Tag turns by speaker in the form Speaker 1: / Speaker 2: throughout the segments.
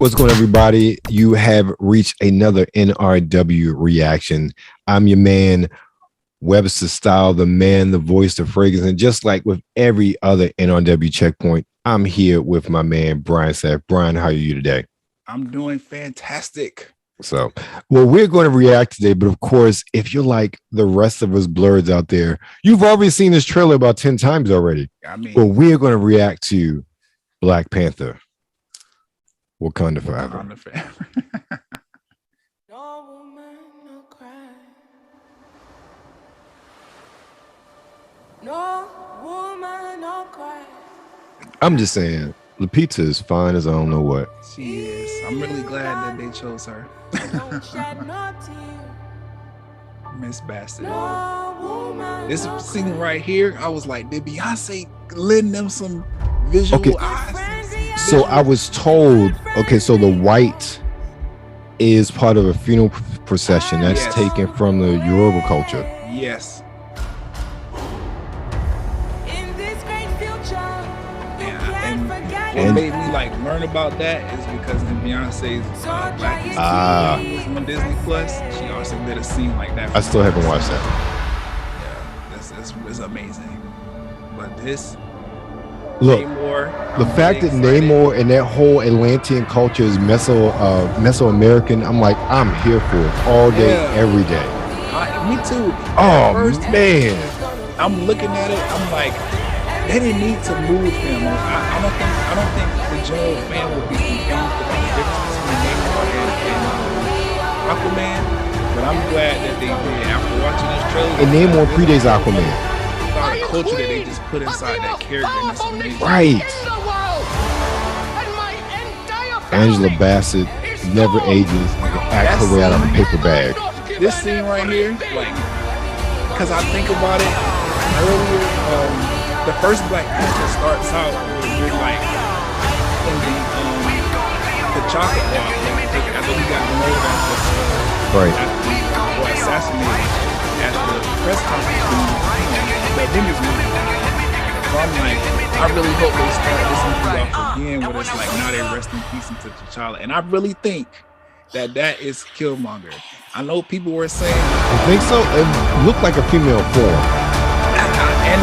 Speaker 1: What's going on, everybody? You have reached another NRW reaction. I'm your man, Webster Style, the man, the voice, the fragrance. And just like with every other NRW checkpoint, I'm here with my man, Brian Saff. Brian, how are you today?
Speaker 2: I'm doing fantastic.
Speaker 1: So, well, we're going to react today. But of course, if you're like the rest of us blurs out there, you've already seen this trailer about 10 times already. Well, we're going to react to Black Panther. Wakanda forever.
Speaker 2: Wakanda forever.
Speaker 3: No woman, no cry. No woman, no cry.
Speaker 1: I'm just saying, Lupita is fine as I don't know what.
Speaker 2: She is. I'm really glad that they chose her.
Speaker 3: Don't shed no tear.
Speaker 2: Miss Bastard.
Speaker 3: No woman,
Speaker 2: This
Speaker 3: no
Speaker 2: scene
Speaker 3: cry.
Speaker 2: right here, I was like, did Beyonce lend them some visual eyes?
Speaker 1: So I was told, okay, so the white is part of a funeral procession that's
Speaker 2: Yes.
Speaker 1: taken from the Yoruba culture.
Speaker 2: Yes.
Speaker 3: In this great future, you
Speaker 2: Yeah,
Speaker 3: can't
Speaker 2: and
Speaker 3: forget
Speaker 2: what
Speaker 1: And-
Speaker 2: made me like learn about that is because in Beyonce's Black History
Speaker 1: Ah.
Speaker 2: was on Disney Plus. She also did a scene like that.
Speaker 1: I still haven't watched that.
Speaker 2: Yeah, it's amazing. But this
Speaker 1: Look,
Speaker 2: Namor,
Speaker 1: the
Speaker 2: I'm
Speaker 1: fact that
Speaker 2: really excited.
Speaker 1: Namor and that whole Atlantean culture is Mesoamerican, I'm like, I'm here for it all day,
Speaker 2: Yeah.
Speaker 1: every day.
Speaker 2: Me too.
Speaker 1: Oh,
Speaker 2: At first,
Speaker 1: man.
Speaker 2: I'm looking at it. I'm like, they didn't need to move him. I don't think the general fan would be confused about the difference between Namor and Aquaman. But I'm glad that they did. After watching this trailer,
Speaker 1: And Namor predates Aquaman.
Speaker 2: the culture that they just put inside that character, and it's amazing.
Speaker 1: Right. Angela Bassett never ages, like an act her way out of a paper bag.
Speaker 2: This scene right here, like, because I think about it earlier, the first Black Panther starts out with like in the chocolate bar, after he got murdered
Speaker 1: Right.
Speaker 2: or assassinated at the press conference in the Avengers movie. So I'm like, I really hope they start this movie off again where it's like now they rest in peace into T'Challa, and I really think that is Killmonger. I know people were saying,
Speaker 1: I think so. It looked like a female form.
Speaker 2: and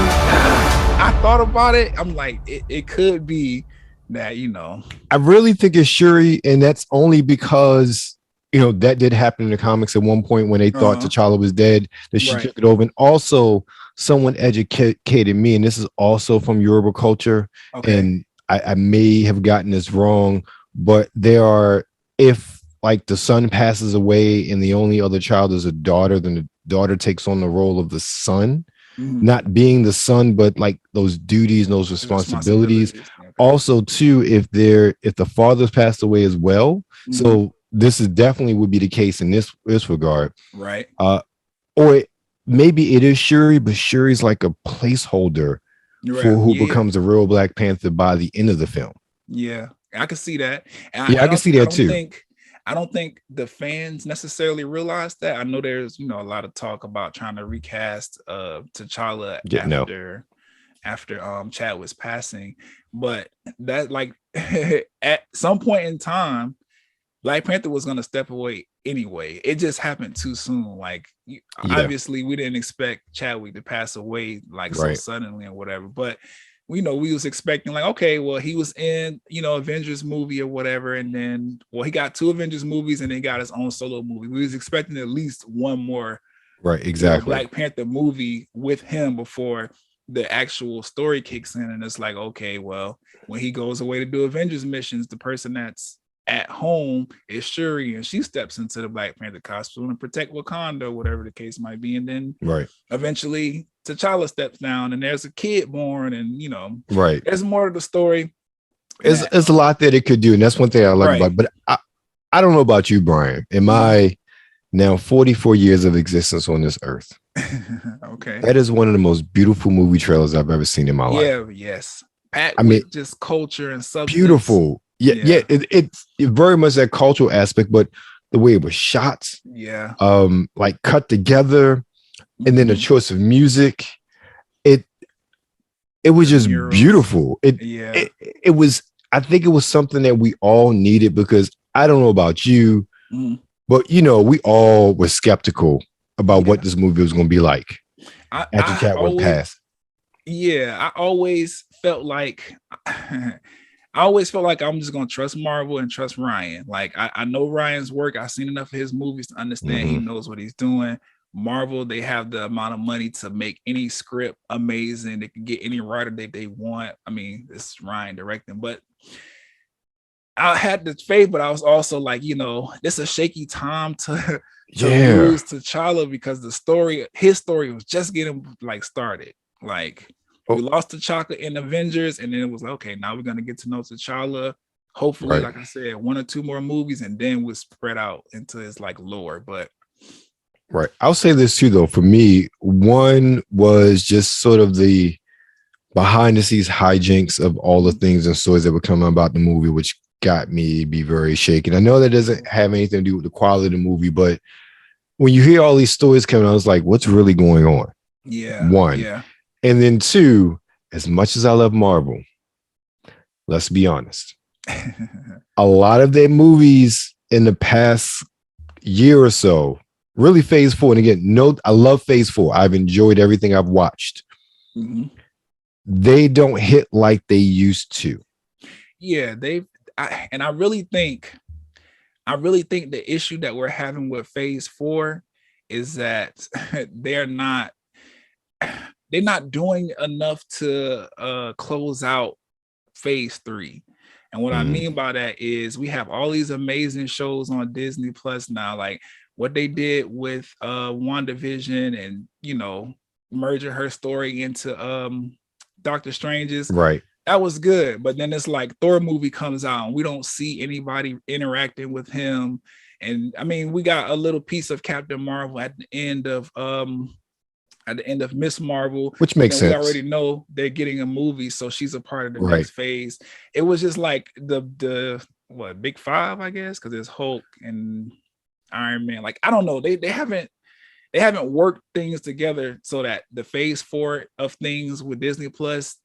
Speaker 2: I thought about it. I'm like, it could be that, you know.
Speaker 1: I really think it's Shuri, and that's only because that did happen in the comics at one point when they thought T'Challa was dead, that she
Speaker 2: Right.
Speaker 1: took it over. And also, someone educated me, and this is also from Yoruba culture, and I may have gotten this wrong, but there are, if like the son passes away and the only other child is a daughter, then the daughter takes on the role of the son, not being the son, but like those duties and those responsibilities.
Speaker 2: Okay.
Speaker 1: Also, too, if the father's passed away as well, so this is definitely would be the case in this regard,
Speaker 2: Right.
Speaker 1: Or maybe it is Shuri, but Shuri's like a placeholder for who becomes a real Black Panther by the end of the film.
Speaker 2: Yeah, I can see that. And
Speaker 1: I can see that too.
Speaker 2: I don't think the fans necessarily realize that. I know there's a lot of talk about trying to recast T'Challa after Chadwick's passing, but that, like, at some point in time, Black Panther was going to step away anyway. It just happened too soon. Like, obviously we didn't expect Chadwick to pass away like so suddenly or whatever, but we was expecting like, okay, well, he was in, Avengers movie or whatever. And then, he got 2 Avengers movies and then got his own solo movie. We was expecting at least one more,
Speaker 1: right? Exactly.
Speaker 2: Black Panther movie with him before the actual story kicks in. And it's like, okay, well, when he goes away to do Avengers missions, the person that's at home is Shuri, and she steps into the Black Panther costume and protect Wakanda, or whatever the case might be. And then eventually T'Challa steps down and there's a kid born, and there's more to the story.
Speaker 1: It's a lot that it could do, and that's one thing I like about it. But I don't know about you, Brian. In my now 44 years of existence on this earth, that is one of the most beautiful movie trailers I've ever seen in my life.
Speaker 2: Yes. With just culture and substance.
Speaker 1: Beautiful. It's very much that cultural aspect, but the way it was shot, like cut together, and then the choice of music, it was just beautiful. It was I think it was something that we all needed because I don't know about you, but we all were skeptical about what this movie was going to be like after Chadwick passed.
Speaker 2: Yeah, I always felt like I'm just gonna trust Marvel and trust Ryan. Like I know Ryan's work. I've seen enough of his movies to understand he knows what he's doing. Marvel, they have the amount of money to make any script amazing. They can get any writer they want. I mean, it's Ryan directing, but I had the faith, but I was also like, this is a shaky time to lose T'Challa because his story was just getting like started. Like we lost T'Challa in Avengers, and then it was like, okay, now we're gonna get to know T'Challa. Hopefully, like I said, 1 or 2 more movies, and then we'll spread out into his like lore. But
Speaker 1: I'll say this too, though. For me, one was just sort of the behind the scenes hijinks of all the things and stories that were coming about the movie, which got me to be very shaken. I know that doesn't have anything to do with the quality of the movie, but when you hear all these stories coming out, I was like, what's really going on?
Speaker 2: Yeah.
Speaker 1: One.
Speaker 2: Yeah.
Speaker 1: And then 2, as much as I love Marvel, let's be honest. A lot of their movies in the past year or so, really phase 4. And again, I love phase 4. I've enjoyed everything I've watched. They don't hit like they used to.
Speaker 2: Yeah, I really think the issue that we're having with phase 4 is that they're not doing enough to close out phase 3. And what I mean by that is we have all these amazing shows on Disney Plus now, like what they did with WandaVision and merging her story into Doctor Strange's.
Speaker 1: Right.
Speaker 2: That was good, but then it's like Thor movie comes out and we don't see anybody interacting with him. And I mean, we got a little piece of Captain Marvel at the end of Miss Marvel,
Speaker 1: which makes sense.
Speaker 2: We already know they're getting a movie, so she's a part of the next phase. It was just like the big 5, I guess, because there's Hulk and Iron Man. Like I don't know, they haven't worked things together so that the phase 4 of things with Disney Plus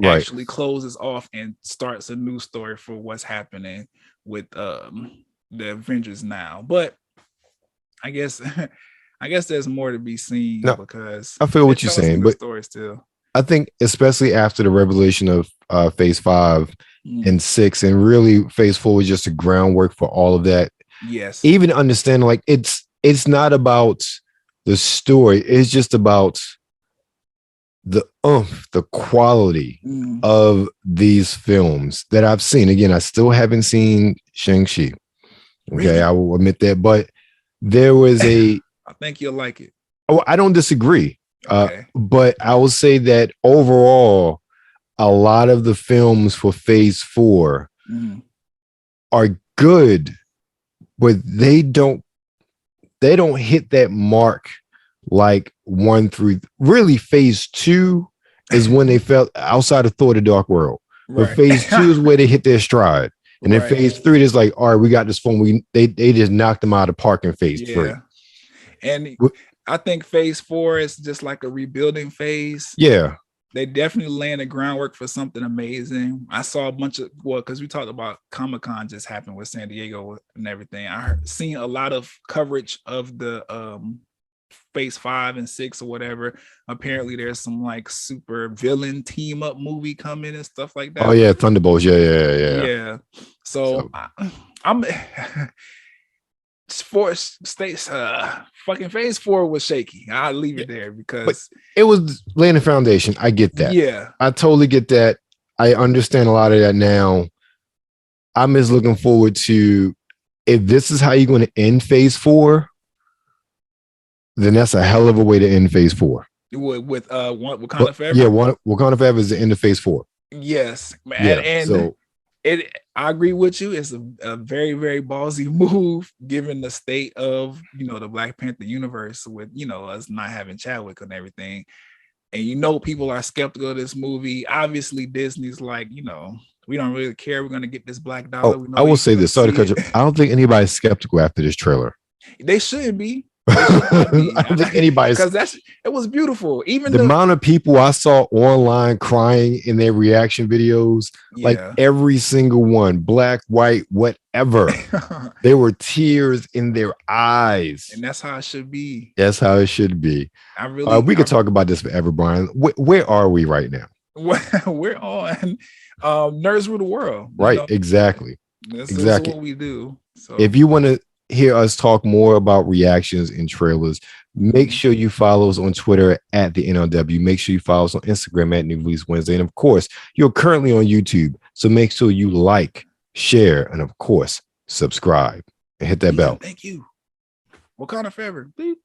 Speaker 2: actually closes off and starts a new story for what's happening with the Avengers now. But I guess there's more to be seen because
Speaker 1: I feel what you're saying, but
Speaker 2: story still.
Speaker 1: I think especially after the revelation of phase 5 and 6, and really phase 4 was just a groundwork for all of that.
Speaker 2: Yes.
Speaker 1: Even understanding like it's not about the story, it's just about the quality of these films that I've seen. Again, I still haven't seen Shang-Chi. Okay, really? I will admit that, but there was I
Speaker 2: think you'll like it.
Speaker 1: Oh, I don't disagree.
Speaker 2: Okay.
Speaker 1: But I will say that overall, a lot of the films for phase 4 are good, but they don't hit that mark like 1 through really phase 2 is when they felt outside of Thor: The Dark World. But phase 2 is where they hit their stride. And then phase 3 is like, all right, we got this film. They just knocked them out of the park in phase 3.
Speaker 2: And I think phase 4 is just like a rebuilding phase.
Speaker 1: Yeah.
Speaker 2: They definitely laying the groundwork for something amazing. I saw a bunch of, because we talked about Comic-Con just happened with San Diego and everything. I seen a lot of coverage of the phase 5 and 6 or whatever. Apparently there's some like super villain team up movie coming and stuff like that.
Speaker 1: Oh yeah, Thunderbolts. Yeah.
Speaker 2: So I'm fucking phase 4 was shaky. I'll leave it there because
Speaker 1: it was laying the foundation. I get that.
Speaker 2: Yeah,
Speaker 1: I totally get that. I understand a lot of that now. I'm just looking forward to, if this is how you're going to end phase 4, then that's a hell of a way to end phase 4.
Speaker 2: With Wakanda Forever.
Speaker 1: Yeah, Wakanda Forever is the end of phase 4.
Speaker 2: Yes, man. I agree with you. It's a very, very ballsy move given the state of the Black Panther universe with us not having Chadwick and everything. And people are skeptical of this movie. Obviously, Disney's like, we don't really care. We're gonna get this black dollar.
Speaker 1: I will say this. Sorry to cut you. I don't think anybody's skeptical after this trailer.
Speaker 2: They shouldn't be.
Speaker 1: I don't think anybody's,
Speaker 2: because it was beautiful. Even
Speaker 1: the amount of people I saw online crying in their reaction videos, like every single one, black, white, whatever, there were tears in their eyes,
Speaker 2: and that's how it should be.
Speaker 1: That's how it should be. We could talk about this forever, Brian. Where are we right now?
Speaker 2: We're on Nerds Rule the World,
Speaker 1: right? Exactly.
Speaker 2: This is what we do. So
Speaker 1: if you want to hear us talk more about reactions and trailers, make sure you follow us on Twitter at the NLW. Make sure you follow us on Instagram at New Release Wednesday. And of course, you're currently on YouTube. So make sure you like, share, and of course, subscribe and hit that bell.
Speaker 2: Thank you. Wakanda forever. Beep.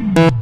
Speaker 3: Thank you.